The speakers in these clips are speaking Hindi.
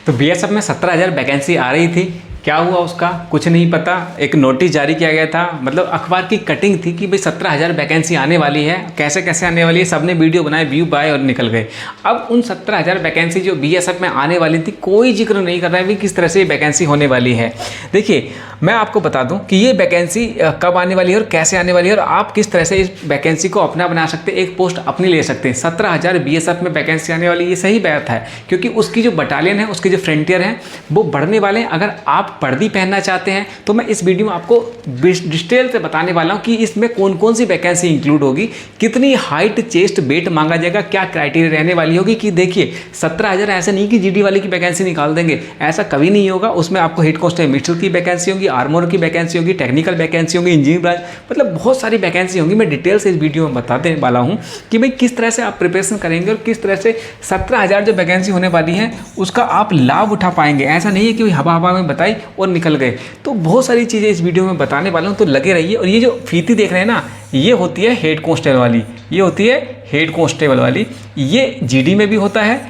तो बीएसएफ में 17,000 वैकेंसी आ रही थी। क्या हुआ उसका कुछ नहीं पता। एक नोटिस जारी किया गया था, मतलब अखबार की कटिंग थी कि भाई 17,000 वैकेंसी आने वाली है। कैसे कैसे आने वाली है, सबने वीडियो बनाए, व्यू पाए और निकल गए। अब उन 17,000 वैकेंसी जो बीएसएफ में आने वाली थी, कोई जिक्र नहीं कर रहा है कि किस तरह से ये वैकेंसी होने वाली है। देखिए मैं आपको बता दूं कि ये वैकेंसी कब आने वाली है और कैसे आने वाली है, और आप किस तरह से इस वैकेंसी को अपना बना सकते हैं, एक पोस्ट अपनी ले सकते हैं। 17,000 बीएसएफ में वैकेंसी आने वाली, ये सही बात है, क्योंकि उसकी जो बटालियन है, उसके जो फ्रंटियर हैं वो बढ़ने वाले हैं। अगर आप वर्दी पहनना चाहते हैं तो मैं इस वीडियो में आपको डिटेल से बताने वाला हूं कि इसमें कौन कौन सी वैकेंसी इंक्लूड होगी, कितनी हाइट चेस्ट वेट मांगा जाएगा, क्या क्राइटेरिया रहने वाली होगी। कि देखिए 17,000 ऐसे नहीं कि जीडी वाले की वैकेंसी निकाल देंगे, ऐसा कभी नहीं होगा। उसमें आपको हेड कांस्टेबल की वैकेंसी होगी, आर्मर की वैकेंसी होगी, टेक्निकल वैकेंसी होगी, इंजीनियरिंग ब्रांच, मतलब बहुत सारी वैकेंसी होंगी। मैं डिटेल से इस वीडियो में बताने वाला हूँ कि भाई किस तरह से आप प्रिपरेशन करेंगे और किस तरह से 17,000 जो वैकेंसी होने वाली है उसका आप लाभ उठा पाएंगे। ऐसा नहीं है कि हवा हवा में बताई और निकल गए। तो बहुत सारी चीज़ें इस वीडियो में बताने वाला हूँ, तो लगे रहिए। और ये जो फीती देख रहे हैं ना, ये होती है हेड कांस्टेबल वाली, ये होती है हेड कांस्टेबल वाली। ये जीडी में भी होता है,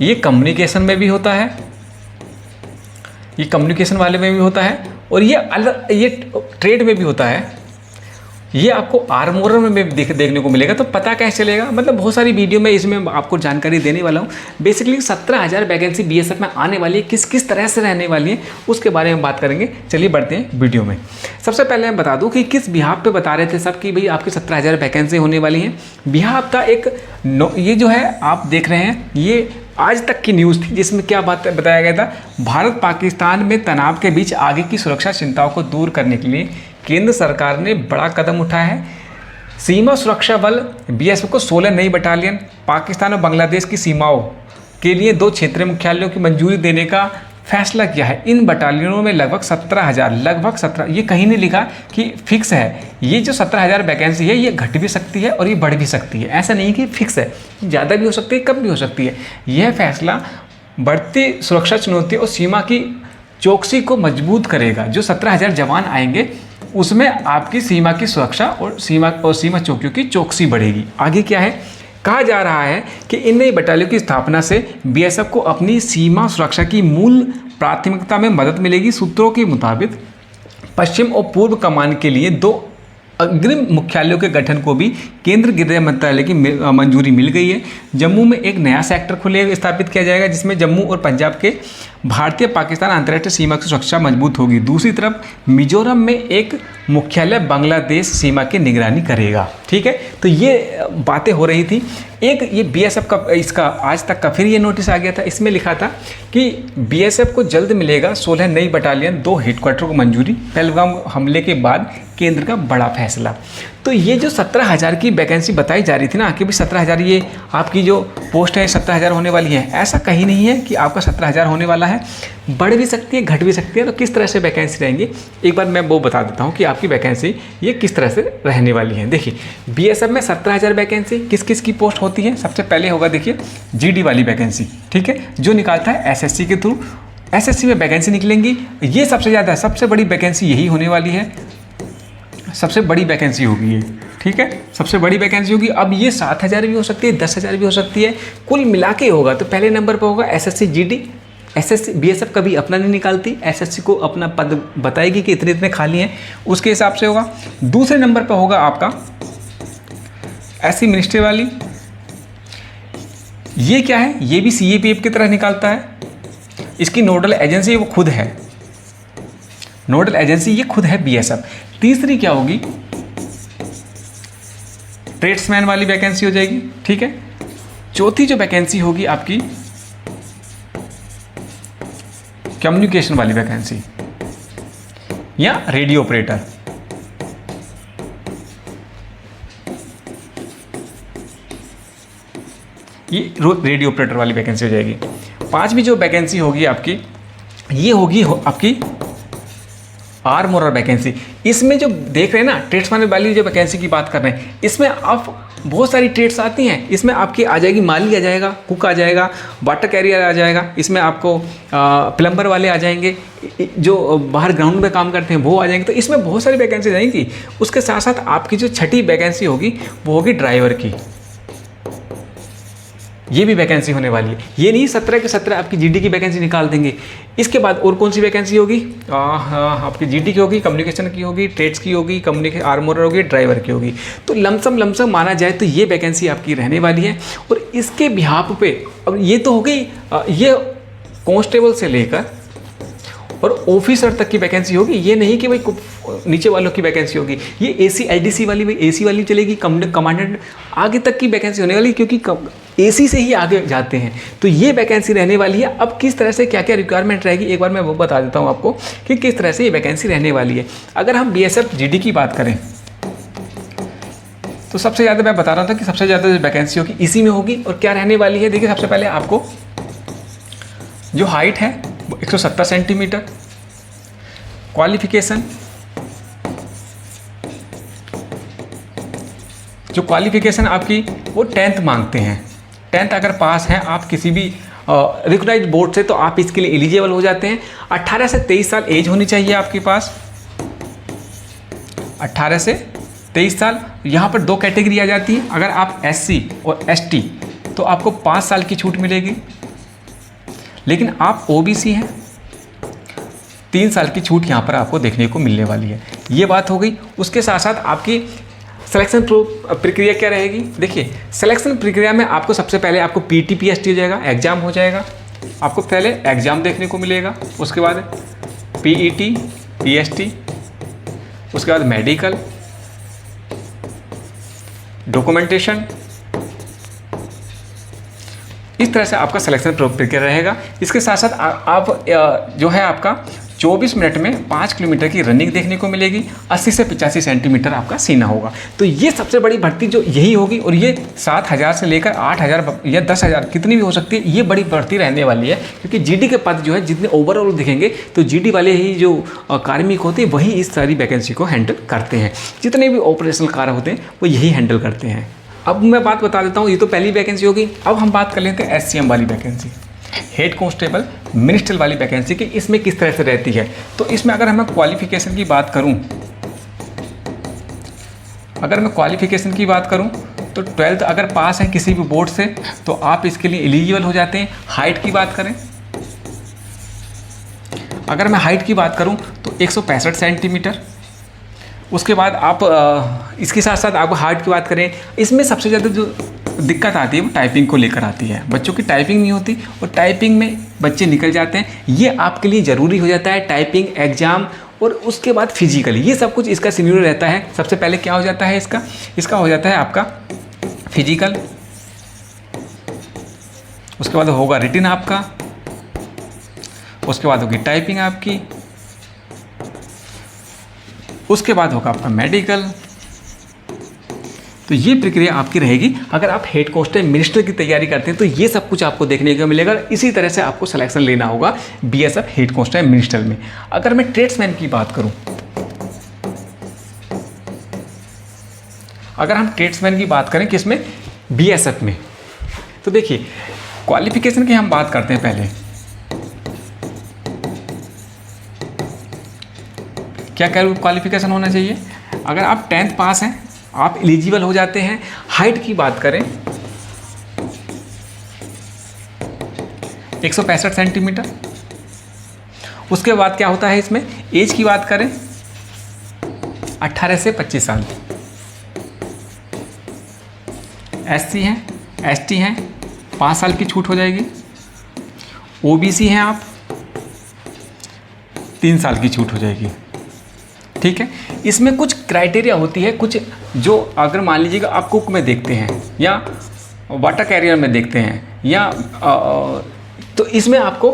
ये कम्युनिकेशन में भी होता है, ये कम्युनिकेशन वाले में भी होता है, और ये अलग ये ट्रेड में भी होता है। ये आपको आर्मोरर में देखने को मिलेगा। तो पता कैसे चलेगा, मतलब बहुत सारी वीडियो में इसमें आपको जानकारी देने वाला हूँ। बेसिकली 17,000 वैकेंसी बीएसएफ में आने वाली है, किस किस तरह से रहने वाली है उसके बारे में बात करेंगे। चलिए बढ़ते हैं वीडियो में। सबसे पहले मैं बता दूं कि किस बिहाफ पे बता रहे थे सब कि भाई आपकी 17,000 वैकेंसी होने वाली हैं। बिहाफ का एक ये जो है आप देख रहे हैं, ये आज तक की न्यूज़ थी, जिसमें क्या बात बताया गया था, भारत पाकिस्तान में तनाव के बीच आगे की सुरक्षा चिंताओं को दूर करने के लिए केंद्र सरकार ने बड़ा कदम उठाया है। सीमा सुरक्षा बल बीएसएफ को 16 नई बटालियन, पाकिस्तान और बांग्लादेश की सीमाओं के लिए 2 क्षेत्रीय मुख्यालयों की मंजूरी देने का फैसला किया है। इन बटालियनों में लगभग 17,000 ये कहीं नहीं लिखा कि फिक्स है। ये जो 17,000 वैकेंसी है, ये घट भी सकती है और ये बढ़ भी सकती है। ऐसा नहीं कि फिक्स है, ज़्यादा भी हो सकती है, कम भी हो सकती है। यह फैसला बढ़ती सुरक्षा चुनौती और सीमा की चौकसी को मजबूत करेगा। जो 17,000 जवान आएंगे उसमें आपकी सीमा की सुरक्षा और सीमा चौकियों की चौकसी बढ़ेगी। आगे क्या है, कहा जा रहा है कि इन नई बटालियों की स्थापना से बीएसएफ को अपनी सीमा सुरक्षा की मूल प्राथमिकता में मदद मिलेगी। सूत्रों के मुताबिक पश्चिम और पूर्व कमान के लिए 2 अग्रिम मुख्यालयों के गठन को भी केंद्र गृह मंत्रालय की मंजूरी मिल गई है। जम्मू में एक नया सेक्टर स्थापित किया जाएगा, जिसमें जम्मू और पंजाब के भारतीय पाकिस्तान अंतर्राष्ट्रीय सीमा की सुरक्षा मजबूत होगी। दूसरी तरफ मिजोरम में एक मुख्यालय बांग्लादेश सीमा की निगरानी करेगा। ठीक है, तो ये बातें हो रही थी। एक ये बीएसएफ का इसका आज तक का फिर ये नोटिस आ गया था। इसमें लिखा था कि बीएसएफ को जल्द मिलेगा 16 नई बटालियन, 2 हेडक्वार्टर को मंजूरी, पहलगाम हमले के बाद केंद्र का बड़ा फैसला। तो ये जो 17,000 की वैकेंसी बताई जा रही थी ना कि भाई 17,000 ये आपकी जो पोस्ट है 17,000 होने वाली है, ऐसा कहीं नहीं है कि आपका 17,000 होने वाला है। बढ़ भी सकती है, घट भी सकती है। तो किस तरह से वैकेंसी रहेंगी एक बार मैं वो बता देता हूँ कि आपकी वैकेंसी ये किस तरह से रहने वाली है। देखिए बीएसएफ में 17,000 वैकेंसी किस किस की पोस्ट होती है। सबसे पहले होगा देखिए जीडी वाली वैकेंसी, ठीक है, जो निकालता है एसएससी के थ्रू। एसएससी में वैकेंसी निकलेंगी, ये सबसे ज़्यादा सबसे बड़ी वैकेंसी यही होने वाली है, सबसे बड़ी वैकेंसी होगी ये। ठीक है, सबसे बड़ी वैकेंसी होगी। अब ये 7,000 भी हो सकती है, 10,000 भी हो सकती है, कुल मिला के होगा। तो पहले नंबर पर होगा एसएससी जीडी। एसएससी बीएसएफ कभी अपना नहीं निकालती, एसएससी को अपना पद बताएगी कि इतने इतने खाली हैं, उसके हिसाब से होगा। दूसरे नंबर पर होगा आपका एससी मिनिस्ट्री वाली। ये क्या है, ये भी सीएपीएफ की तरह निकालता है। इसकी नोडल एजेंसी वो खुद है, नोडल एजेंसी ये खुद है बीएसएफ। तीसरी क्या होगी, ट्रेड्समैन वाली वैकेंसी हो जाएगी। ठीक है, चौथी जो वैकेंसी होगी आपकी कम्युनिकेशन वाली वैकेंसी या रेडियो ऑपरेटर। ये रेडियो ऑपरेटर वाली वैकेंसी हो जाएगी। पांचवी जो वैकेंसी होगी आपकी, ये होगी आपकी आर्मोरर वैकेंसी। इसमें जो देख रहे हैं ना, ट्रेड्समैन वाली जो वैकेंसी की बात कर रहे हैं, इसमें आप बहुत सारी ट्रेड्स आती हैं। इसमें आपकी आ जाएगी माली आ जाएगा, कुक आ जाएगा, वाटर कैरियर आ जाएगा, इसमें आपको प्लम्बर वाले आ जाएंगे, जो बाहर ग्राउंड में काम करते हैं वो आ जाएंगे। तो इसमें बहुत सारी वैकेंसी जाएंगी। उसके साथ साथ आपकी जो छठी वैकेंसी होगी वो होगी ड्राइवर की। ये भी वैकेंसी होने वाली है। ये नहीं 17 के 17 आपकी जीडी की वैकेंसी निकाल देंगे। इसके बाद और कौन सी वैकेंसी होगी? आपकी जीडी की होगी, कम्युनिकेशन की होगी, ट्रेड्स की होगी, आर्मोरर होगी, ड्राइवर की होगी। तो लमसम माना जाए तो ये वैकेंसी आपकी रहने वाली है। और इसके बिहाफ पे अब ये तो हो गई ये कांस्टेबल से लेकर और ऑफिसर तक की वैकेंसी होगी। ये नहीं कि भाई नीचे वालों की वैकेंसी होगी। ये एसी एलडीसी वाली, भाई एसी वाली चलेगी, कमांडेंट आगे तक की वैकेंसी होने वाली, क्योंकि एसी से ही आगे जाते हैं। तो ये वैकेंसी रहने वाली है। अब किस तरह से क्या क्या रिक्वायरमेंट रहेगी एक बार मैं वो बता देता हूँ आपको कि किस तरह से ये वैकेंसी रहने वाली है। अगर हम बीएसएफ जीडी की बात करें तो सबसे ज़्यादा मैं बता रहा था कि सबसे ज़्यादा वैकेंसी होगी इसी में होगी। और क्या रहने वाली है, देखिए सबसे पहले आपको जो हाइट है 170 सेंटीमीटर, क्वालिफिकेशन, जो क्वालिफिकेशन आपकी वो 10th मांगते हैं। 10th अगर पास हैं आप किसी भी रिकॉग्नाइज्ड बोर्ड से तो आप इसके लिए एलिजिबल हो जाते हैं। 18 से 23 साल एज होनी चाहिए आपके पास, 18 से 23 साल। यहाँ पर 2 कैटेगरी आ जाती है। अगर आप SC और ST तो आपको 5 साल की छूट मिलेगी, लेकिन आप OBC हैं 3 साल की छूट यहाँ पर आपको देखने को मिलने वाली है। ये बात हो गई। उसके साथ साथ आपकी सिलेक्शन प्रक्रिया क्या रहेगी? देखिए सिलेक्शन प्रक्रिया में आपको सबसे पहले आपको PT PST हो जाएगा, एग्ज़ाम हो जाएगा। आपको पहले एग्ज़ाम देखने को मिलेगा, उसके बाद PET PST, उसके बाद मेडिकल, डॉक्यूमेंटेशन। इस तरह से आपका सिलेक्शन प्रक्रिया रहेगा। इसके साथ साथ आप जो है आपका 24 मिनट में 5 किलोमीटर की रनिंग देखने को मिलेगी। 80 से 85 सेंटीमीटर आपका सीना होगा। तो ये सबसे बड़ी भर्ती जो यही होगी। और ये 7,000 से लेकर 8,000 या 10,000 कितनी भी हो सकती है, ये बड़ी भर्ती रहने वाली है। क्योंकि जीडी के पद जो है जितने ओवरऑल दिखेंगे तो जीडी वाले ही जो कार्मिक होते हैं वही इस सारी वैकेंसी को हैंडल करते हैं। जितने भी ऑपरेशनल कार्य होते हैं वो यही हैंडल करते हैं। अब मैं बात बता देता हूँ, ये तो पहली वैकेंसी होगी। अब हम बात कर लेते हैं SCM वाली वैकेंसी, हेड कांस्टेबल मिनिस्टर वाली वैकेंसी की। इसमें किस तरह से रहती है? तो इसमें अगर मैं क्वालिफिकेशन की बात करूं, तो 12th अगर पास है किसी भी बोर्ड से तो आप इसके लिए एलिजिबल हो जाते हैं। हाइट की बात करें, अगर मैं हाइट की बात करूं तो 165 सेंटीमीटर। उसके बाद आप इसके साथ साथ आप हाइट की बात करें, इसमें सबसे ज़्यादा जो दिक्कत आती है वो टाइपिंग को लेकर आती है। बच्चों की टाइपिंग नहीं होती और टाइपिंग में बच्चे निकल जाते हैं। ये आपके लिए ज़रूरी हो जाता है, टाइपिंग एग्ज़ाम और उसके बाद फिजिकली, ये सब कुछ इसका शेड्यूल रहता है। सबसे पहले क्या हो जाता है इसका हो जाता है आपका फिजिकल, उसके बाद होगा रिटिन आपका, उसके बाद होगी टाइपिंग आपकी, उसके बाद होगा आपका मेडिकल। तो ये प्रक्रिया आपकी रहेगी। अगर आप हेड कांस्टेबल मिनिस्टर की तैयारी करते हैं तो ये सब कुछ आपको देखने को मिलेगा। इसी तरह से आपको सिलेक्शन लेना होगा BSF हेड कांस्टेबल मिनिस्टर में। अगर मैं ट्रेड्समैन की बात करूं, अगर हम ट्रेड्समैन की बात करें किसमें, BSF में, तो देखिए क्वालिफिकेशन की हम बात करते हैं। पहले क्या क्वालिफिकेशन होना चाहिए? अगर आप 10th पास हैं आप एलिजिबल हो जाते हैं। हाइट की बात करें 165 सेंटीमीटर। उसके बाद क्या होता है इसमें, एज की बात करें 18 से 25 साल। SC हैं, ST हैं, 5 साल की छूट हो जाएगी। OBC हैं आप, 3 साल की छूट हो जाएगी। ठीक है, इसमें कुछ क्राइटेरिया होती है, कुछ जो अगर मान लीजिएगा आप कुक में देखते हैं या वाटर कैरियर में देखते हैं या तो इसमें आपको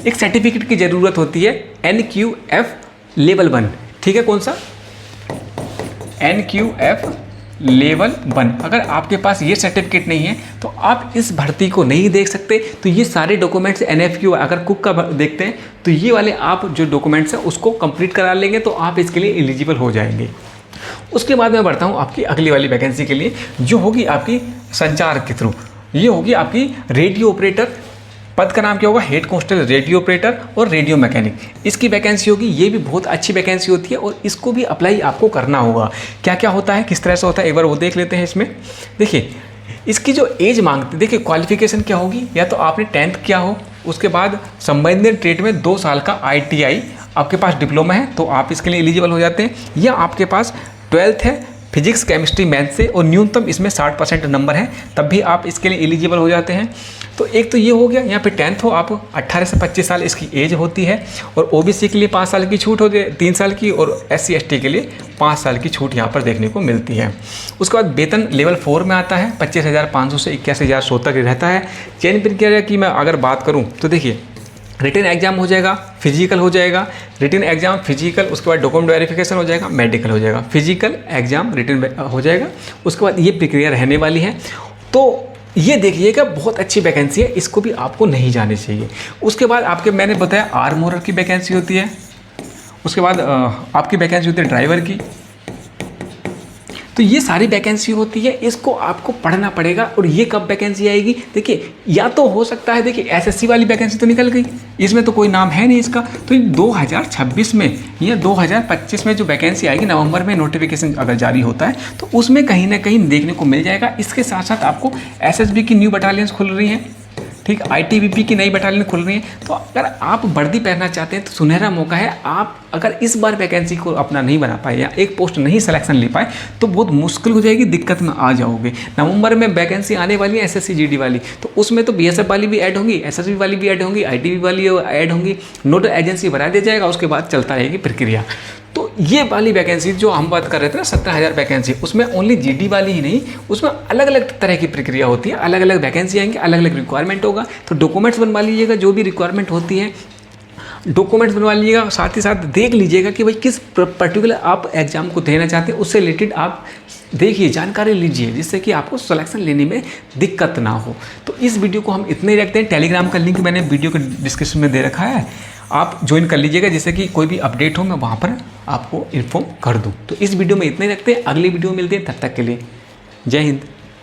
एक सर्टिफिकेट की ज़रूरत होती है, NQF लेवल 1। ठीक है, कौन सा? NQF level 1। अगर आपके पास ये सर्टिफिकेट नहीं है तो आप इस भर्ती को नहीं देख सकते। तो ये सारे डॉक्यूमेंट्स NFQ अगर कुक का देखते हैं तो ये वाले आप जो डॉक्यूमेंट्स हैं उसको कंप्लीट करा लेंगे तो आप इसके लिए एलिजिबल हो जाएंगे। उसके बाद मैं बढ़ता हूँ आपकी अगली वाली वैकेंसी के लिए, जो होगी आपकी संचार के थ्रू। ये होगी आपकी रेडियो ऑपरेटर। पद का नाम क्या होगा? हेड कांस्टेबल रेडियो ऑपरेटर और रेडियो मैकेनिक। इसकी वैकेंसी होगी। ये भी बहुत अच्छी वैकेंसी होती है और इसको भी अप्लाई आपको करना होगा। क्या क्या होता है, किस तरह से होता है, एक बार वो देख लेते हैं। इसमें देखिए इसकी जो एज मांगते, देखिए क्वालिफिकेशन क्या होगी, या तो आपने 10th किया हो, उसके बाद संबंधित ट्रेड में 2 साल का ITI आपके पास डिप्लोमा है तो आप इसके लिए एलिजिबल हो जाते हैं, या आपके पास 12th है फिजिक्स केमिस्ट्री मैथ से और न्यूनतम इसमें 60% नंबर है, तब भी आप इसके लिए एलिजिबल हो जाते हैं। तो एक तो ये हो गया, यहाँ पे 10th हो, आप 18 से 25 साल इसकी एज होती है, और OBC के लिए 5 साल की छूट होती है, 3 साल की, और SC ST के लिए 5 साल की छूट यहाँ पर देखने को मिलती है। उसके बाद वेतन लेवल 4 में आता है, 25,500 से 81,100 तक रहता है। चयन प्रक्रिया की मैं अगर बात करूँ तो देखिए, रिटन एग्जाम हो जाएगा, फिजिकल हो जाएगा, रिटन एग्जाम फिजिकल, उसके बाद डॉक्यूमेंट वेरिफिकेशन हो जाएगा, मेडिकल हो जाएगा, फिजिकल एग्जाम रिटन हो जाएगा, उसके बाद ये प्रक्रिया रहने वाली है। तो ये देखिएगा बहुत अच्छी वैकेंसी है, इसको भी आपको नहीं जाने चाहिए। उसके बाद आपके मैंने बताया आर्मोरर की वैकेंसी होती है, उसके बाद आपकी वैकेंसी होती है ड्राइवर की। तो ये सारी वैकेंसी होती है, इसको आपको पढ़ना पड़ेगा। और ये कब वैकेंसी आएगी, देखिए या तो हो सकता है, देखिए SSC वाली वैकेंसी तो निकल गई, इसमें तो कोई नाम है नहीं इसका, तो 2026 में या 2025 में जो वैकेंसी आएगी, नवंबर में नोटिफिकेशन अगर जारी होता है तो उसमें कहीं ना कहीं देखने को मिल जाएगा। इसके साथ साथ आपको SSB की न्यू बटालियंस खुल रही हैं, ठीक, ITBP की नई बटालियन खुल रही है। तो अगर आप वर्दी पहनना चाहते हैं तो सुनहरा मौका है। आप अगर इस बार वैकेंसी को अपना नहीं बना पाए या एक पोस्ट नहीं सिलेक्शन ले पाए तो बहुत मुश्किल हो जाएगी, दिक्कत में आ जाओगे। नवंबर में वैकेंसी आने वाली है SSC GD वाली, तो उसमें तो BSF वाली भी ऐड होंगी, SSB वाली भी ऐड होंगी, ITB वाली ऐड होंगी, नोडल एजेंसी बना दिया जाएगा, उसके बाद चलता रहेगी प्रक्रिया। तो ये वाली वैकेंसी जो हम बात कर रहे थे ना 17,000 वैकेंसी, उसमें ओनली GD वाली ही नहीं, उसमें अलग अलग तरह की प्रक्रिया होती है, अलग अलग वैकेंसी आएंगी, अलग अलग रिक्वायरमेंट होगा। तो डॉक्यूमेंट्स बनवा लीजिएगा, जो भी रिक्वायरमेंट होती है डॉक्यूमेंट्स बनवा लीजिएगा। साथ ही साथ देख लीजिएगा कि भाई किस पर्टिकुलर आप एग्जाम को देना चाहते हैं, उससे रिलेटेड आप देखिए, जानकारी लीजिए, जिससे कि आपको सिलेक्शन लेने में दिक्कत ना हो। तो इस वीडियो को हम इतने ही रखते हैं। टेलीग्राम का लिंक मैंने वीडियो के डिस्क्रिप्शन में दे रखा है, आप ज्वाइन कर लीजिएगा, जिससे कि कोई भी अपडेट हो मैं वहाँ पर आपको इन्फॉर्म कर दूँ। तो इस वीडियो में इतने ही रखते हैं, अगली वीडियो में मिलते हैं, तब तक के लिए जय हिंद।